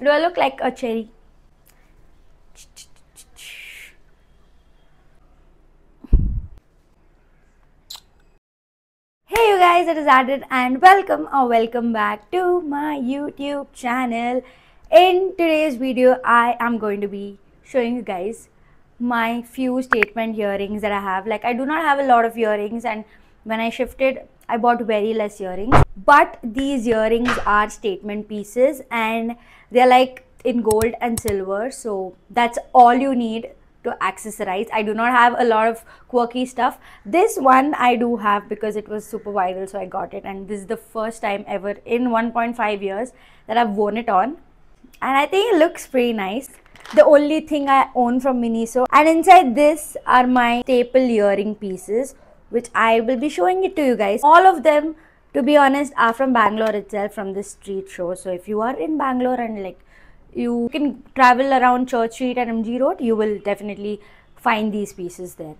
Do I look like a cherry? Hey you guys, it is Adit and welcome back to my YouTube channel. In today's video, I am going to be showing you guys my few statement earrings that I have. Like, I do not have a lot of earrings, and when I shifted, I bought very less earrings. But these earrings are statement pieces and they're like in gold and silver, so that's all you need to accessorize. I do not have a lot of quirky stuff. This one I do have because it was super viral, so I got it, and this is the first time ever in 1.5 years that I've worn it on, and I think it looks pretty nice. The only thing I own from Miniso, and inside this are my staple earring pieces, which I will be showing it to you guys. All of them, to be honest, are from Bangalore itself, from this street show. So if you are in Bangalore and like you can travel around Church Street and MG Road, you will definitely find these pieces there.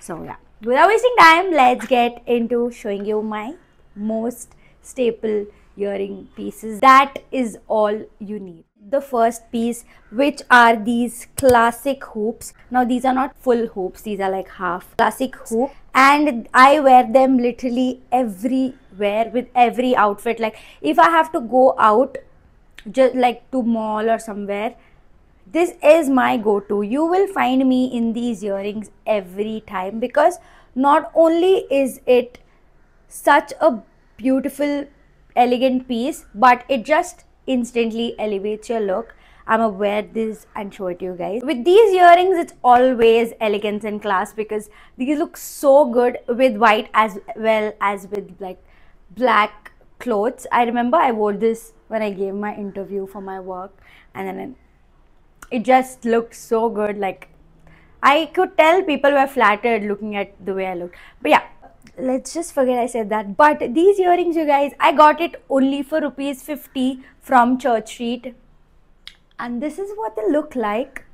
So yeah, without wasting time, let's get into showing you my most staple earring pieces. That is all you need. The first piece, which are these classic hoops. Now these are not full hoops, these are like half classic hoop, and I wear them literally everywhere with every outfit. Like if I have to go out just like to mall or somewhere, this is my go-to. You will find me in these earrings every time, because not only is it such a beautiful elegant piece, but it just instantly elevates your look. I'm gonna wear this and show it to you guys. With these earrings, it's always elegance and class, because these look so good with white as well as with like black clothes. I remember I wore this when I gave my interview for my work, and then it just looked so good. Like, I could tell people were flattered looking at the way I looked. But yeah, let's just forget I said that. But these earrings, you guys, I got it only for rupees 50 from Church Street, and this is what they look like.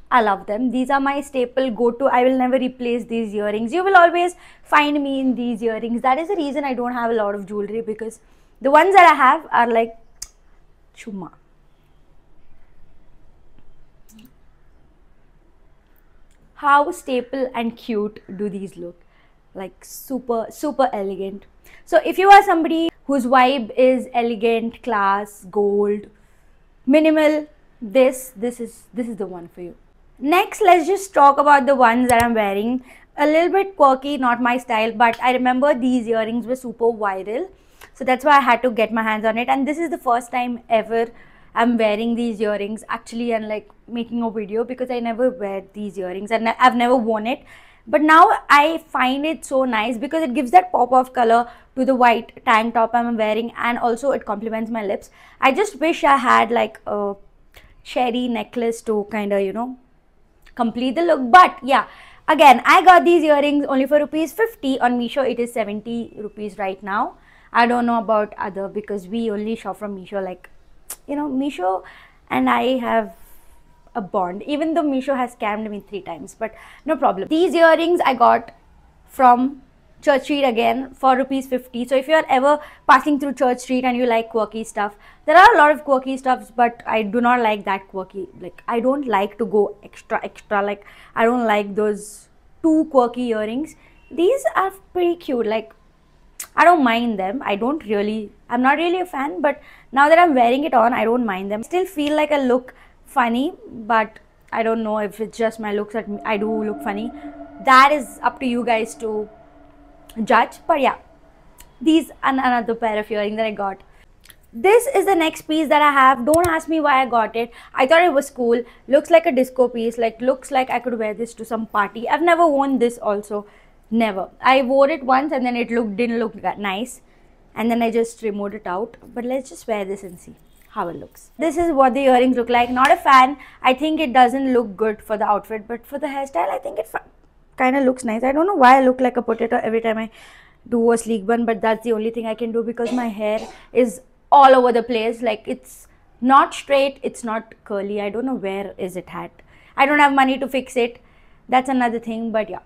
I love them. These are my staple go-to. I will never replace these earrings. You will always find me in these earrings. That is the reason I don't have a lot of jewelry, because the ones that I have are like chuma. How staple and cute do these look? Like super elegant. So if you are somebody whose vibe is elegant, class, gold, minimal, this is the one for you. Next, let's just talk about the ones that I'm wearing. A little bit quirky, not my style, but I remember these earrings were super viral, so that's why I had to get my hands on it. And this is the first time ever I'm wearing these earrings actually, and like making a video, because I never wear these earrings and I've never worn it. But now I find it so nice because it gives that pop of color to the white tank top I'm wearing, and also it complements my lips. I just wish I had like a cherry necklace to kind of, you know, complete the look. But yeah, again, I got these earrings only for rupees 50. On Meesho it is 70 rupees right now. I don't know about other, because we only shop from Meesho. Like, you know, Meesho and I have a bond, even though Meesho has scammed me 3 times, but no problem. These earrings I got from Church Street again for rupees 50. So if you are ever passing through Church Street and you like quirky stuff, there are a lot of quirky stuffs, but I do not like that quirky. Like, I don't like to go extra. Like, I don't like those too quirky earrings. These are pretty cute. Like, I don't mind them. I'm not really a fan, but now that I'm wearing it on, I don't mind them. I still feel like I look funny, but I don't know if it's just my looks that I do look funny. That is up to you guys to judge. But yeah, these and another pair of earrings that I got. This is the next piece that I have. Don't ask me why I got it. I thought it was cool. Looks like a disco piece. Like, looks like I could wear this to some party. I've never worn this also. Never. I wore it once and then it didn't look that nice, and then I just removed it out. But let's just wear this and see how it looks. This is what the earrings look like. Not a fan. I think it doesn't look good for the outfit, but for the hairstyle, I think it kind of looks nice. I don't know why I look like a potato every time I do a sleek bun, but that's the only thing I can do, because my hair is all over the place. Like, it's not straight, it's not curly. I don't know where is it at. I don't have money to fix it. That's another thing. But yeah,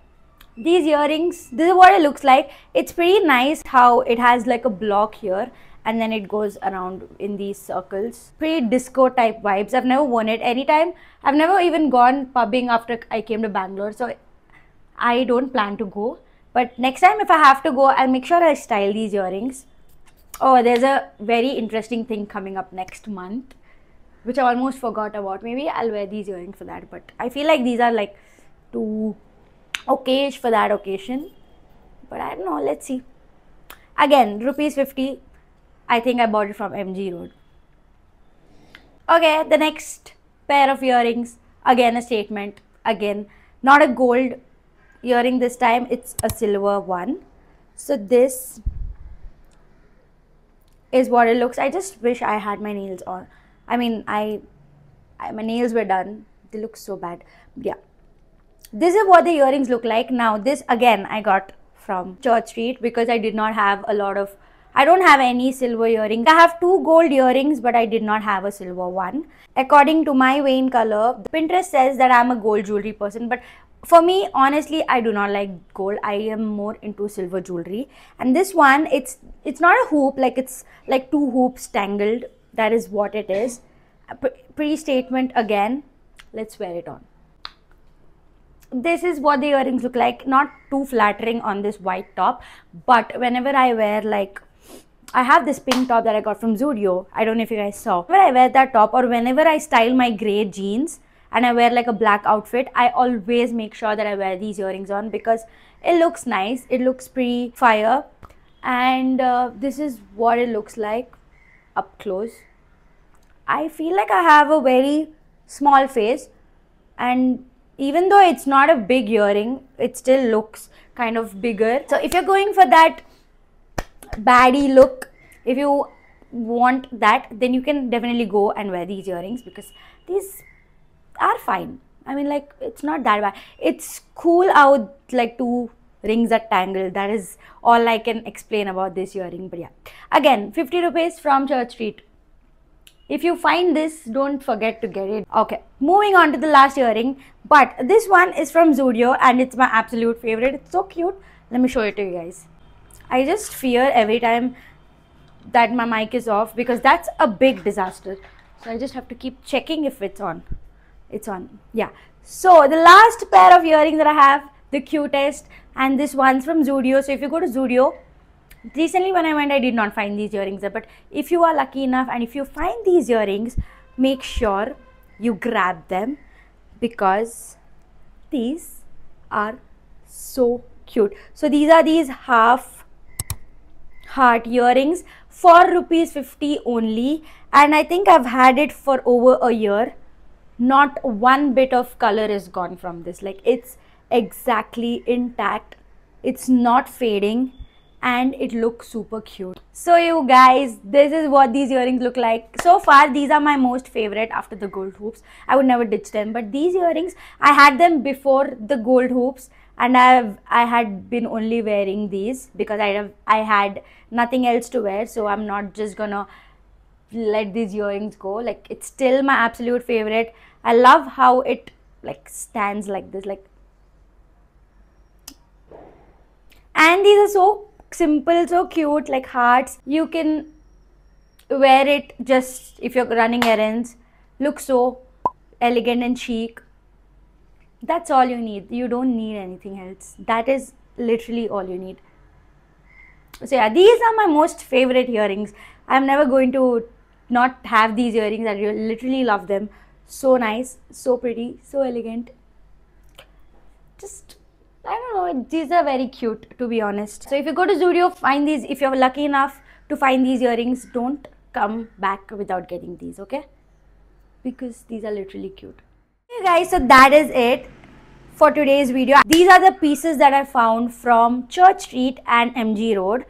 these earrings, this is what it looks like. It's pretty nice how it has like a block here, and then it goes around in these circles. Pretty disco type vibes. I've never worn it anytime. I've never even gone pubbing after I came to Bangalore, so I don't plan to go. But next time if I have to go, I'll make sure I style these earrings. Oh, there's a very interesting thing coming up next month, which I almost forgot about. Maybe I'll wear these earrings for that, but I feel like these are like too okayish for that occasion. But I don't know, let's see. Again, rupees 50. I think I bought it from MG Road. Okay, the next pair of earrings. Again, a statement. Again, not a gold earring this time. It's a silver one. So this is what it looks. I just wish I had my nails on. I mean, my nails were done. They look so bad. Yeah. This is what the earrings look like. Now, this again I got from Church Street because I did not have I don't have any silver earrings. I have 2 gold earrings, but I did not have a silver one. According to my vein color, Pinterest says that I'm a gold jewelry person, but for me, honestly, I do not like gold. I am more into silver jewelry. And this one, it's not a hoop, like it's like 2 hoops tangled. That is what it is. Pretty statement again. Let's wear it on. This is what the earrings look like. Not too flattering on this white top, but whenever I wear, like, I have this pink top that I got from Zudio. I don't know if you guys saw. Whenever I wear that top, or whenever I style my grey jeans and I wear like a black outfit, I always make sure that I wear these earrings on because it looks nice. It looks pretty fire. And this is what it looks like up close. I feel like I have a very small face, and even though it's not a big earring, it still looks kind of bigger. So if you're going for that baddie look, if you want that, then you can definitely go and wear these earrings because these are fine. I mean, like, it's not that bad. It's cool how like 2 rings are tangled. That is all I can explain about this earring. But yeah, again, 50 rupees from Church Street. If you find this, don't forget to get it. Okay, moving on to the last earring. But this one is from Zudio and it's my absolute favorite. It's so cute. Let me show it to you guys. I just fear every time that my mic is off because that's a big disaster. So I just have to keep checking if it's on. It's on. Yeah. So the last pair of earrings that I have, the cutest, and this one's from Zudio. So if you go to Zudio, recently when I went, I did not find these earrings there, but if you are lucky enough and if you find these earrings, make sure you grab them because these are so cute. So these are these half heart earrings for rupees 50 only, and I think I've had it for over a year. Not one bit of color is gone from this. Like, it's exactly intact. It's not fading. And it looks super cute. So you guys, this is what these earrings look like. So far, these are my most favorite after the gold hoops. I would never ditch them. But these earrings, I had them before the gold hoops, and I had been only wearing these because I had nothing else to wear. So I'm not just gonna let these earrings go. Like, it's still my absolute favorite. I love how it like stands like this, like, and these are so simple, so cute, like hearts. You can wear it just if you're running errands. Look so elegant and chic. That's all you need. You don't need anything else. That is literally all you need. So yeah, these are my most favorite earrings. I'm never going to not have these earrings. I literally love them. So nice, so pretty, so elegant. Just, I don't know, these are very cute, to be honest. So if you go to Zudio, find these. If you're lucky enough to find these earrings, don't come back without getting these, okay? Because these are literally cute. Okay guys, so that is it for today's video. These are the pieces that I found from Church Street and MG Road.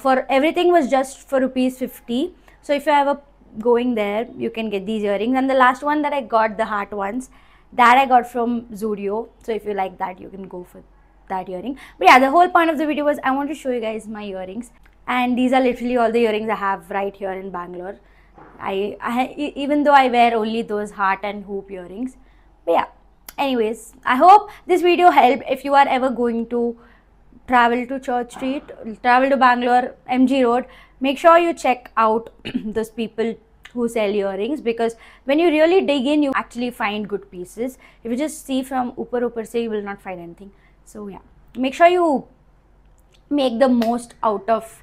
For everything was just for rupees 50. So if you're ever going there, you can get these earrings. And the last one that I got, the heart ones, that I got from Zudio. So if you like that, you can go for that earring. But yeah, the whole point of the video was I want to show you guys my earrings, and these are literally all the earrings I have right here in Bangalore. Even though I wear only those heart and hoop earrings. But yeah, anyways, I hope this video helped. If you are ever going to travel to Church Street, travel to Bangalore, MG Road, make sure you check out those people who sell earrings, because when you really dig in, you actually find good pieces. If you just see from upar se, you will not find anything. So yeah, make sure you make the most out of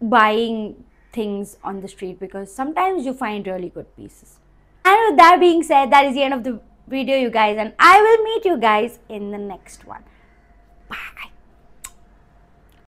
buying things on the street, because sometimes you find really good pieces. And with that being said, that is the end of the video, you guys, and I will meet you guys in the next one.